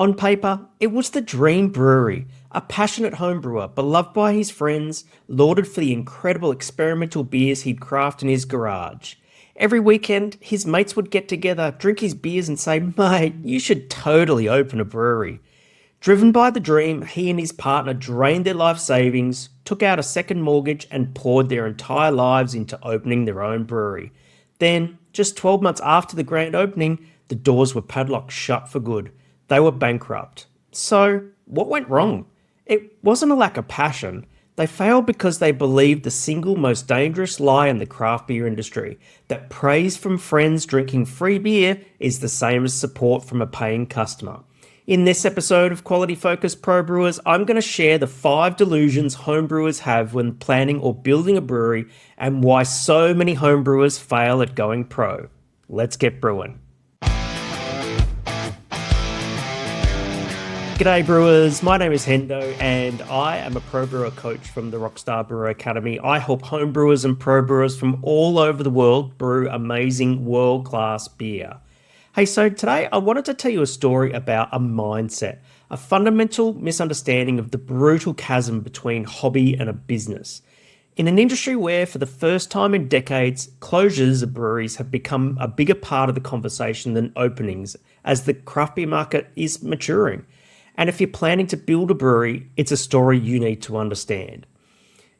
On paper, it was the dream brewery, a passionate home brewer, beloved by his friends, lauded for the incredible experimental beers he'd craft in his garage. Every weekend, his mates would get together, drink his beers and say, "Mate, you should totally open a brewery." Driven by the dream, he and his partner drained their life savings, took out a second mortgage, and poured their entire lives into opening their own brewery. Then, just 12 months after the grand opening, the doors were padlocked shut for good. They were bankrupt. So, what went wrong? It wasn't a lack of passion. They failed because they believed the single most dangerous lie in the craft beer industry, that praise from friends drinking free beer is the same as support from a paying customer. In this episode of Quality Focused Pro Brewers, I'm going to share the 5 delusions homebrewers have when planning or building a brewery and why so many homebrewers fail at going pro. Let's get brewing. G'day brewers, my name is Hendo and I am a pro brewer coach from the Rockstar Brewer Academy. I help home brewers and pro brewers from all over the world brew amazing world-class beer. Hey, so today I wanted to tell you a story about a mindset, a fundamental misunderstanding of the brutal chasm between hobby and a business. In an industry where, for the first time in decades, closures of breweries have become a bigger part of the conversation than openings, as the craft beer market is maturing. And if you're planning to build a brewery, it's a story you need to understand.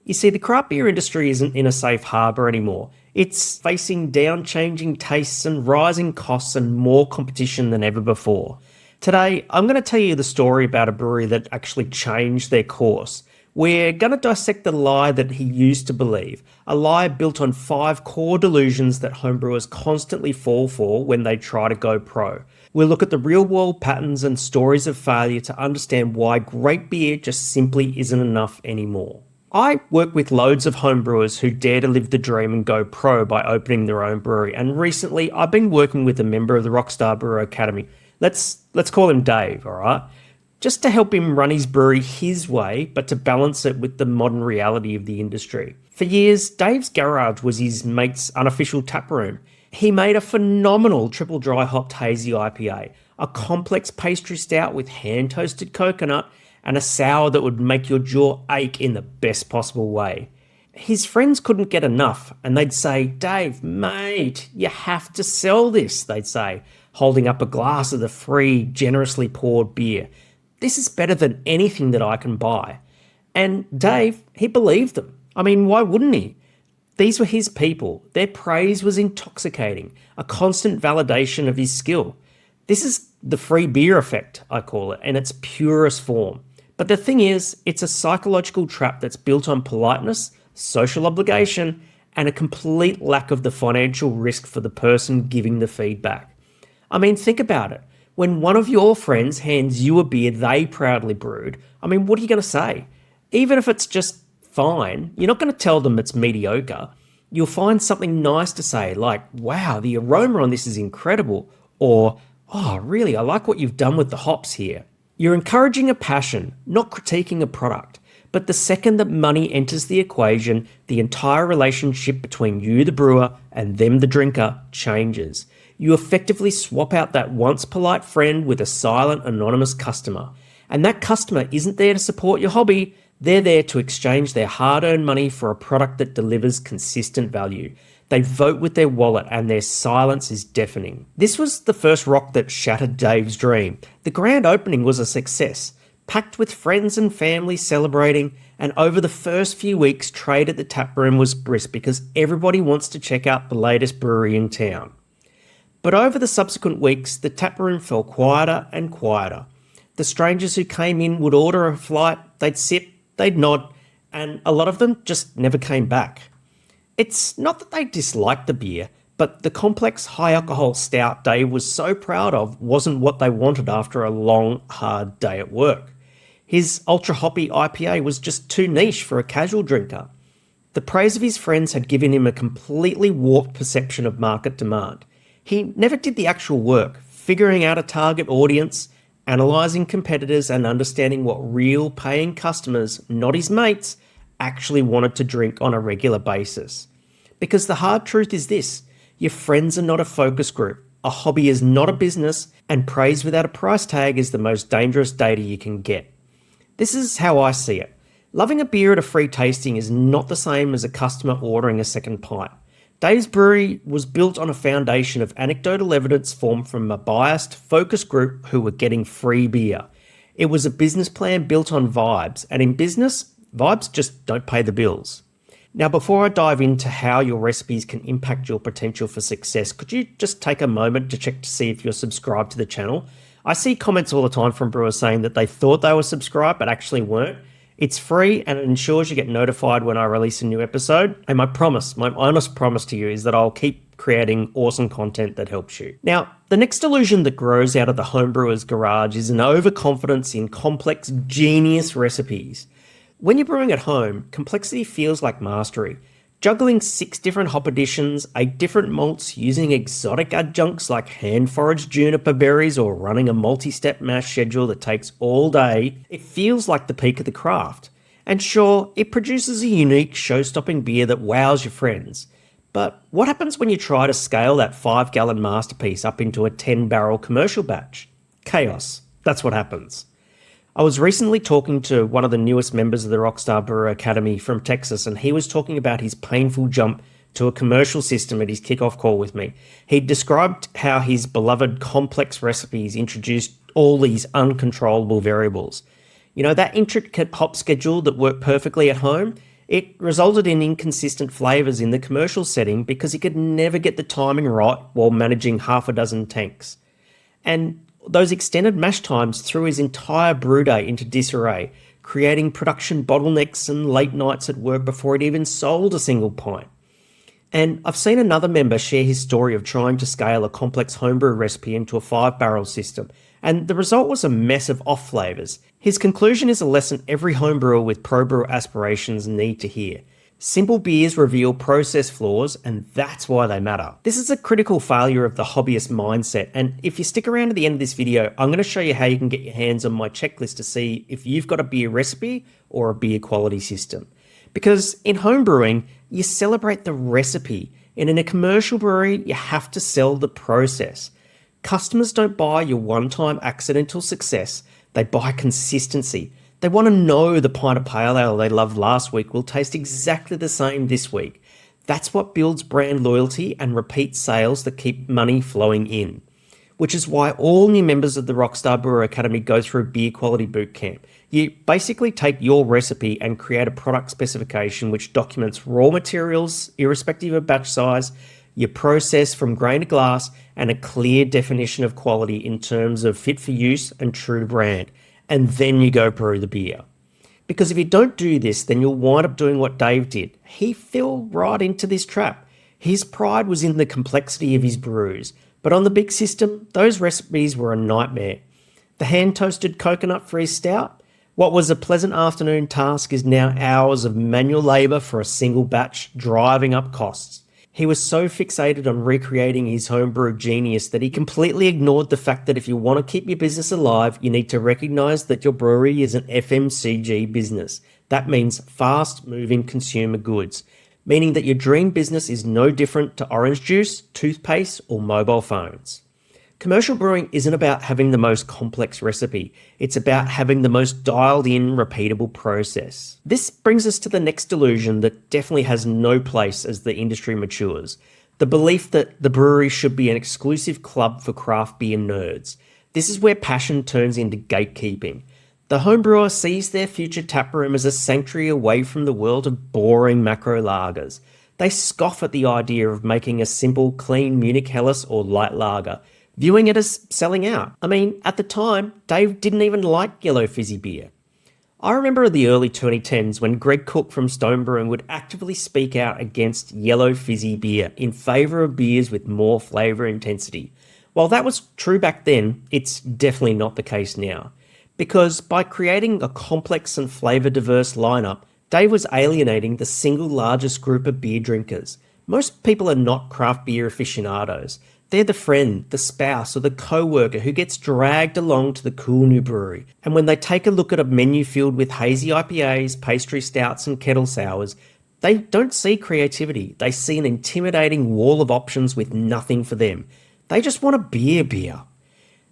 You see, the craft beer industry isn't in a safe harbour anymore. It's facing down-changing tastes and rising costs and more competition than ever before. Today, I'm going to tell you the story about a brewery that actually changed their course. We're going to dissect the lie that he used to believe, a lie built on 5 core delusions that homebrewers constantly fall for when they try to go pro. We'll look at the real-world patterns and stories of failure to understand why great beer just simply isn't enough anymore. I work with loads of homebrewers who dare to live the dream and go pro by opening their own brewery, and recently I've been working with a member of the Rockstar Brewer Academy. Let's call him Dave, alright? Just to help him run his brewery his way, but to balance it with the modern reality of the industry. For years, Dave's garage was his mate's unofficial tap room. He made a phenomenal triple dry hopped hazy IPA, a complex pastry stout with hand-toasted coconut, and a sour that would make your jaw ache in the best possible way. His friends couldn't get enough, and they'd say, "Dave, mate, you have to sell this," they'd say, holding up a glass of the free, generously poured beer. "This is better than anything that I can buy." And Dave, he believed them. I mean, why wouldn't he? These were his people. Their praise was intoxicating, a constant validation of his skill. This is the free beer effect, I call it, in its purest form. But the thing is, it's a psychological trap that's built on politeness, social obligation, and a complete lack of the financial risk for the person giving the feedback. I mean, think about it. When one of your friends hands you a beer they proudly brewed, I mean, what are you going to say? Even if it's just fine, you're not going to tell them it's mediocre. You'll find something nice to say, like, "Wow, the aroma on this is incredible," or, "Oh, really, I like what you've done with the hops here." You're encouraging a passion, not critiquing a product. But the second that money enters the equation, the entire relationship between you, the brewer, and them, the drinker, changes. You effectively swap out that once polite friend with a silent, anonymous customer. And that customer isn't there to support your hobby. They're there to exchange their hard-earned money for a product that delivers consistent value. They vote with their wallet and their silence is deafening. This was the first rock that shattered Dave's dream. The grand opening was a success, packed with friends and family celebrating, and over the first few weeks, trade at the tap room was brisk because everybody wants to check out the latest brewery in town. But over the subsequent weeks, the tap room fell quieter and quieter. The strangers who came in would order a flight, they'd sip, they'd nod, and a lot of them just never came back. It's not that they disliked the beer, but the complex high-alcohol stout Dave was so proud of wasn't what they wanted after a long, hard day at work. His ultra-hoppy IPA was just too niche for a casual drinker. The praise of his friends had given him a completely warped perception of market demand. He never did the actual work, figuring out a target audience, analysing competitors and understanding what real paying customers, not his mates, actually wanted to drink on a regular basis. Because the hard truth is this: your friends are not a focus group. A hobby is not a business, and praise without a price tag is the most dangerous data you can get. This is how I see it. Loving a beer at a free tasting is not the same as a customer ordering a second pint. Dave's Brewery was built on a foundation of anecdotal evidence formed from a biased, focus group who were getting free beer. It was a business plan built on vibes, and in business, vibes just don't pay the bills. Now, before I dive into how your recipes can impact your potential for success, could you just take a moment to check to see if you're subscribed to the channel? I see comments all the time from brewers saying that they thought they were subscribed but actually weren't. It's free and it ensures you get notified when I release a new episode. And my honest promise to you is that I'll keep creating awesome content that helps you. Now, the next delusion that grows out of the homebrewer's garage is an overconfidence in complex, genius recipes. When you're brewing at home, complexity feels like mastery. Juggling 6 different hop additions, 8 different malts, using exotic adjuncts like hand-foraged juniper berries or running a multi-step mash schedule that takes all day, it feels like the peak of the craft. And sure, it produces a unique, show-stopping beer that wows your friends. But what happens when you try to scale that 5-gallon masterpiece up into a 10-barrel commercial batch? Chaos. That's what happens. I was recently talking to one of the newest members of the Rockstar Brewer Academy from Texas, and he was talking about his painful jump to a commercial system at his kickoff call with me. He described how his beloved complex recipes introduced all these uncontrollable variables. You know, that intricate hop schedule that worked perfectly at home, it resulted in inconsistent flavours in the commercial setting because he could never get the timing right while managing half a dozen tanks. And those extended mash times threw his entire brew day into disarray, creating production bottlenecks and late nights at work before he'd even sold a single pint. And I've seen another member share his story of trying to scale a complex homebrew recipe into a 5-barrel system, and the result was a mess of off flavours. His conclusion is a lesson every homebrewer with pro brewer aspirations need to hear. Simple beers reveal process flaws, and that's why they matter. This is a critical failure of the hobbyist mindset, and if you stick around to the end of this video, I'm going to show you how you can get your hands on my checklist to see if you've got a beer recipe or a beer quality system. Because in home brewing, you celebrate the recipe, and in a commercial brewery, you have to sell the process. Customers don't buy your one-time accidental success, they buy consistency. They want to know the pint of pale ale they loved last week will taste exactly the same this week. That's what builds brand loyalty and repeat sales that keep money flowing in. Which is why all new members of the Rockstar Brewer Academy go through Beer Quality Bootcamp. You basically take your recipe and create a product specification which documents raw materials, irrespective of batch size, your process from grain to glass, and a clear definition of quality in terms of fit for use and true to brand. And then you go brew the beer. Because if you don't do this, then you'll wind up doing what Dave did. He fell right into this trap. His pride was in the complexity of his brews, but on the big system, those recipes were a nightmare. The hand-toasted coconut for his stout? What was a pleasant afternoon task is now hours of manual labour for a single batch, driving up costs. He was so fixated on recreating his homebrew genius that he completely ignored the fact that if you want to keep your business alive, you need to recognise that your brewery is an FMCG business. That means fast-moving consumer goods, meaning that your dream business is no different to orange juice, toothpaste, or mobile phones. Commercial brewing isn't about having the most complex recipe. It's about having the most dialed-in, repeatable process. This brings us to the next delusion that definitely has no place as the industry matures. The belief that the brewery should be an exclusive club for craft beer nerds. This is where passion turns into gatekeeping. The homebrewer sees their future taproom as a sanctuary away from the world of boring macro lagers. They scoff at the idea of making a simple, clean Munich Helles or light lager, viewing it as selling out. I mean, at the time, Dave didn't even like yellow fizzy beer. I remember in the early 2010s when Greg Cook from Stone Brewing would actively speak out against yellow fizzy beer in favour of beers with more flavour intensity. While that was true back then, it's definitely not the case now. Because by creating a complex and flavour diverse lineup, Dave was alienating the single largest group of beer drinkers. Most people are not craft beer aficionados. They're the friend, the spouse, or the co-worker who gets dragged along to the cool new brewery. And when they take a look at a menu filled with hazy IPAs, pastry stouts, and kettle sours, they don't see creativity. They see an intimidating wall of options with nothing for them. They just want a beer.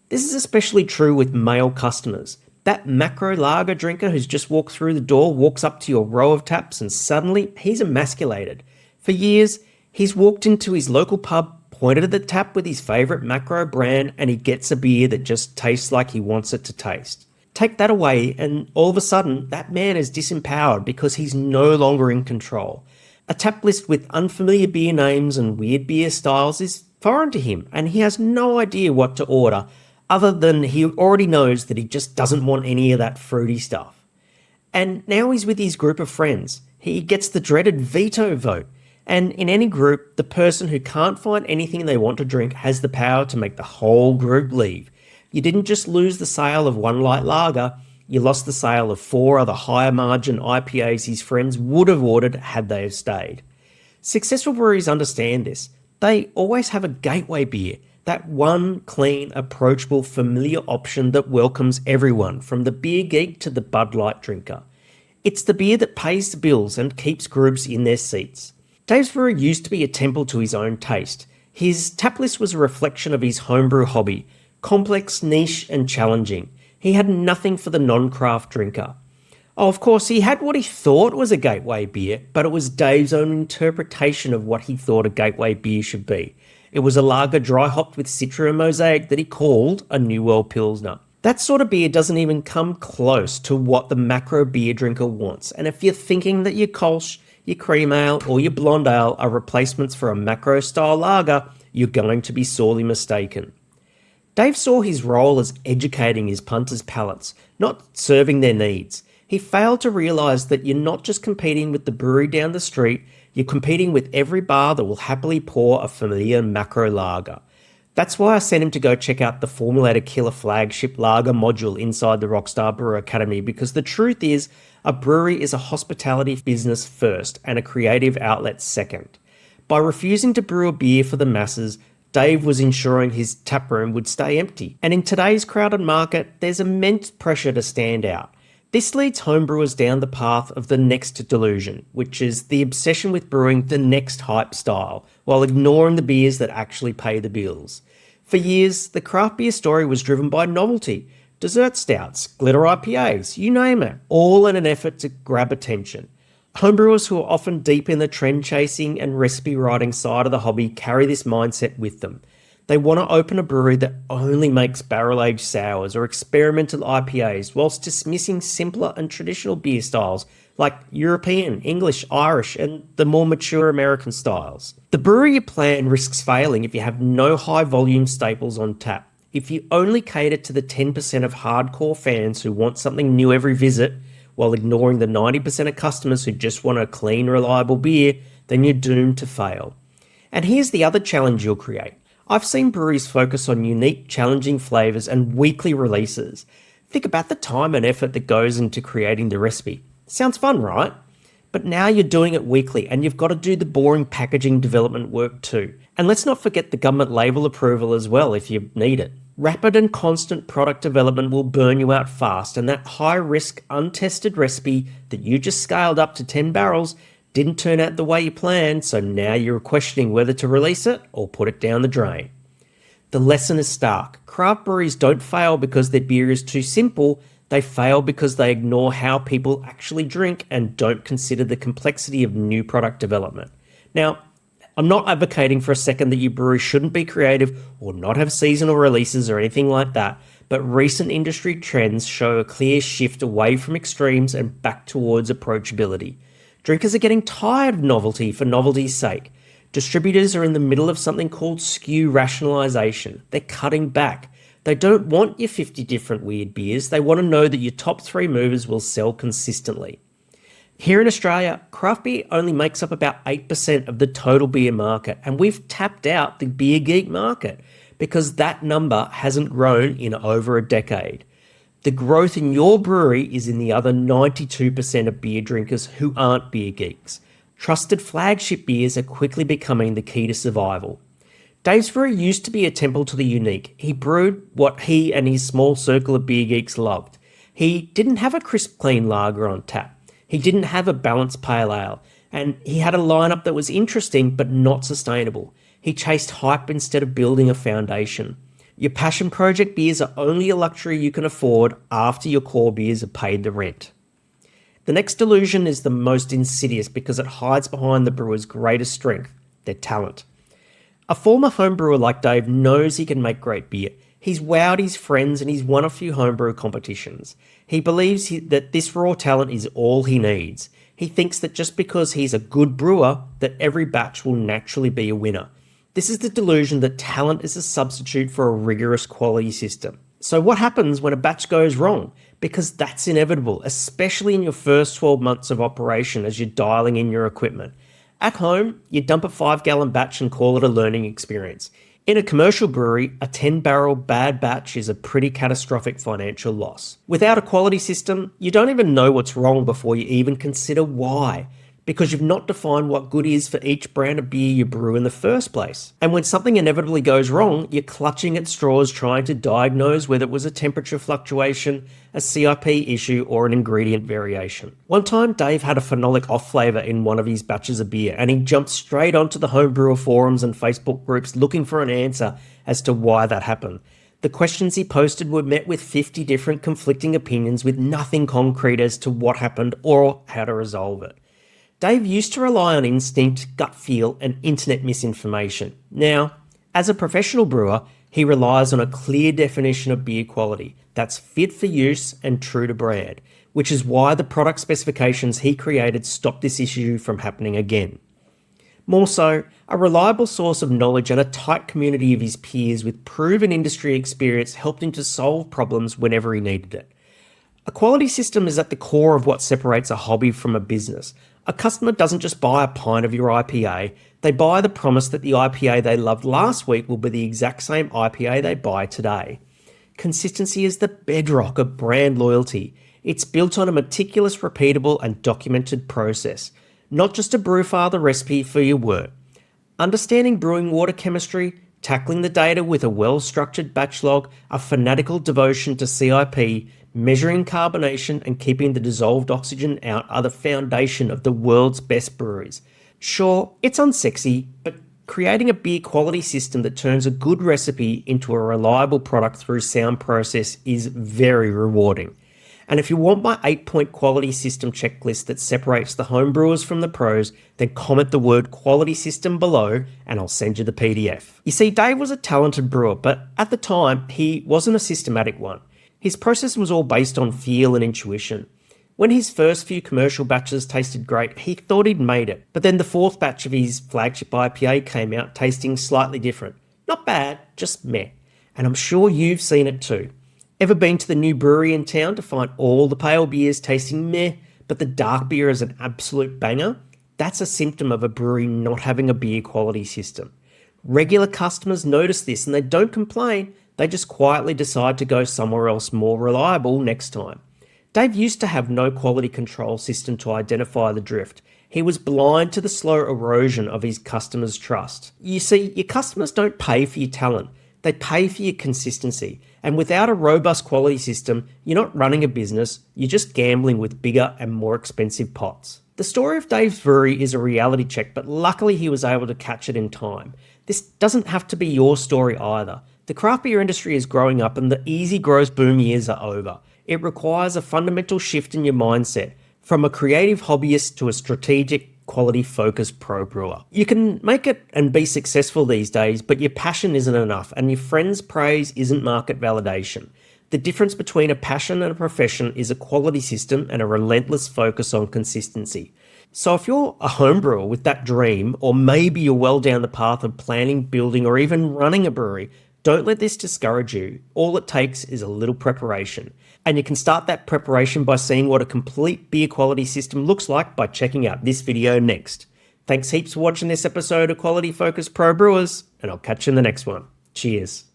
This is especially true with male customers. That macro lager drinker who's just walked through the door walks up to your row of taps and suddenly he's emasculated. For years, he's walked into his local pub, pointed at the tap with his favourite macro brand, and he gets a beer that just tastes like he wants it to taste. Take that away and all of a sudden, that man is disempowered because he's no longer in control. A tap list with unfamiliar beer names and weird beer styles is foreign to him, and he has no idea what to order other than he already knows that he just doesn't want any of that fruity stuff. And now he's with his group of friends. He gets the dreaded veto vote. And in any group, the person who can't find anything they want to drink has the power to make the whole group leave. You didn't just lose the sale of one light lager, you lost the sale of 4 other higher margin IPAs his friends would have ordered had they have stayed. Successful breweries understand this. They always have a gateway beer, that one clean, approachable, familiar option that welcomes everyone, from the beer geek to the Bud Light drinker. It's the beer that pays the bills and keeps groups in their seats. Dave's Brewery used to be a temple to his own taste. His tap list was a reflection of his homebrew hobby, complex, niche and challenging. He had nothing for the non-craft drinker. Oh, of course, he had what he thought was a gateway beer, but it was Dave's own interpretation of what he thought a gateway beer should be. It was a lager dry hopped with Citra and Mosaic that he called a New World Pilsner. That sort of beer doesn't even come close to what the macro beer drinker wants. And if you're thinking that your Kolsch, your cream ale or your blonde ale are replacements for a macro style lager, you're going to be sorely mistaken. Dave saw his role as educating his punters' palates, not serving their needs. He failed to realise that you're not just competing with the brewery down the street, you're competing with every bar that will happily pour a familiar macro lager. That's why I sent him to go check out the Formulator Killer flagship lager module inside the Rockstar Brewer Academy, because the truth is, a brewery is a hospitality business first and a creative outlet second. By refusing to brew a beer for the masses, Dave was ensuring his taproom would stay empty. And in today's crowded market, there's immense pressure to stand out. This leads homebrewers down the path of the next delusion, which is the obsession with brewing the next hype style, while ignoring the beers that actually pay the bills. For years, the craft beer story was driven by novelty. Dessert stouts, glitter IPAs, you name it, all in an effort to grab attention. Homebrewers who are often deep in the trend chasing and recipe writing side of the hobby carry this mindset with them. They want to open a brewery that only makes barrel-aged sours or experimental IPAs, whilst dismissing simpler and traditional beer styles like European, English, Irish, and the more mature American styles. The brewery you plan risks failing if you have no high-volume staples on tap. If you only cater to the 10% of hardcore fans who want something new every visit, while ignoring the 90% of customers who just want a clean, reliable beer, then you're doomed to fail. And here's the other challenge you'll create. I've seen breweries focus on unique, challenging flavours and weekly releases. Think about the time and effort that goes into creating the recipe. Sounds fun, right? But now you're doing it weekly and you've got to do the boring packaging development work too. And let's not forget the government label approval as well if you need it. Rapid and constant product development will burn you out fast, and that high-risk, untested recipe that you just scaled up to 10 barrels didn't turn out the way you planned, so now you're questioning whether to release it or put it down the drain. The lesson is stark. Craft breweries don't fail because their beer is too simple. They fail because they ignore how people actually drink and don't consider the complexity of new product development. Now, I'm not advocating for a second that your brewery shouldn't be creative or not have seasonal releases or anything like that, but recent industry trends show a clear shift away from extremes and back towards approachability. Drinkers are getting tired of novelty for novelty's sake. Distributors are in the middle of something called SKU rationalization. They're cutting back. They don't want your 50 different weird beers. They want to know that your top 3 movers will sell consistently. Here in Australia, craft beer only makes up about 8% of the total beer market, and we've tapped out the beer geek market because that number hasn't grown in over a decade. The growth in your brewery is in the other 92% of beer drinkers who aren't beer geeks. Trusted flagship beers are quickly becoming the key to survival. Dave's Brewery used to be a temple to the unique. He brewed what he and his small circle of beer geeks loved. He didn't have a crisp, clean lager on tap. He didn't have a balanced pale ale. And he had a lineup that was interesting but not sustainable. He chased hype instead of building a foundation. Your passion project beers are only a luxury you can afford after your core beers have paid the rent. The next delusion is the most insidious because it hides behind the brewer's greatest strength, their talent. A former homebrewer like Dave knows he can make great beer. He's wowed his friends and he's won a few homebrew competitions. He believes that this raw talent is all he needs. He thinks that just because he's a good brewer, that every batch will naturally be a winner. This is the delusion that talent is a substitute for a rigorous quality system. So what happens when a batch goes wrong? Because that's inevitable, especially in your first 12 months of operation as you're dialing in your equipment. At home, you dump a 5-gallon batch and call it a learning experience. In a commercial brewery, a 10-barrel bad batch is a pretty catastrophic financial loss. Without a quality system, you don't even know what's wrong before you even consider why, because you've not defined what good is for each brand of beer you brew in the first place. And when something inevitably goes wrong, you're clutching at straws trying to diagnose whether it was a temperature fluctuation, a CIP issue, or an ingredient variation. One time, Dave had a phenolic off flavour in one of his batches of beer, and he jumped straight onto the homebrewer forums and Facebook groups looking for an answer as to why that happened. The questions he posted were met with 50 different conflicting opinions with nothing concrete as to what happened or how to resolve it. Dave used to rely on instinct, gut feel, and internet misinformation. Now, as a professional brewer, he relies on a clear definition of beer quality that's fit for use and true to brand, which is why the product specifications he created stopped this issue from happening again. More so, a reliable source of knowledge and a tight community of his peers with proven industry experience helped him to solve problems whenever he needed it. A quality system is at the core of what separates a hobby from a business. A customer doesn't just buy a pint of your IPA, they buy the promise that the IPA they loved last week will be the exact same IPA they buy today. Consistency is the bedrock of brand loyalty. It's built on a meticulous, repeatable and documented process, not just a brewfather recipe for your work. Understanding brewing water chemistry, tackling the data with a well-structured batch log, a fanatical devotion to CIP, measuring carbonation and keeping the dissolved oxygen out are the foundation of the world's best breweries. Sure, it's unsexy, but creating a beer quality system that turns a good recipe into a reliable product through sound process is very rewarding. And if you want my 8-point quality system checklist that separates the homebrewers from the pros, then comment the word quality system below and I'll send you the PDF. You see, Dave was a talented brewer, but at the time, he wasn't a systematic one. His process was all based on feel and intuition. When his first few commercial batches tasted great, he thought he'd made it. But then the fourth batch of his flagship IPA came out tasting slightly different. Not bad, just meh. And I'm sure you've seen it too. Ever been to the new brewery in town to find all the pale beers tasting meh, but the dark beer is an absolute banger? That's a symptom of a brewery not having a beer quality system. Regular customers notice this and they don't complain. They just quietly decide to go somewhere else more reliable next time. Dave used to have no quality control system to identify the drift. He was blind to the slow erosion of his customers' trust. You see, your customers don't pay for your talent. They pay for your consistency. And without a robust quality system, you're not running a business, you're just gambling with bigger and more expensive pots. The story of Dave's Brewery is a reality check, but luckily he was able to catch it in time. This doesn't have to be your story either. The craft beer industry is growing up and the easy growth boom years are over. It requires a fundamental shift in your mindset, from a creative hobbyist to a strategic, quality-focused pro brewer. You can make it and be successful these days, but your passion isn't enough and your friends' praise isn't market validation. The difference between a passion and a profession is a quality system and a relentless focus on consistency. So if you're a home brewer with that dream, or maybe you're well down the path of planning, building, or even running a brewery, don't let this discourage you. All it takes is a little preparation. And you can start that preparation by seeing what a complete beer quality system looks like by checking out this video next. Thanks heaps for watching this episode of Quality Focused Pro Brewers, and I'll catch you in the next one. Cheers.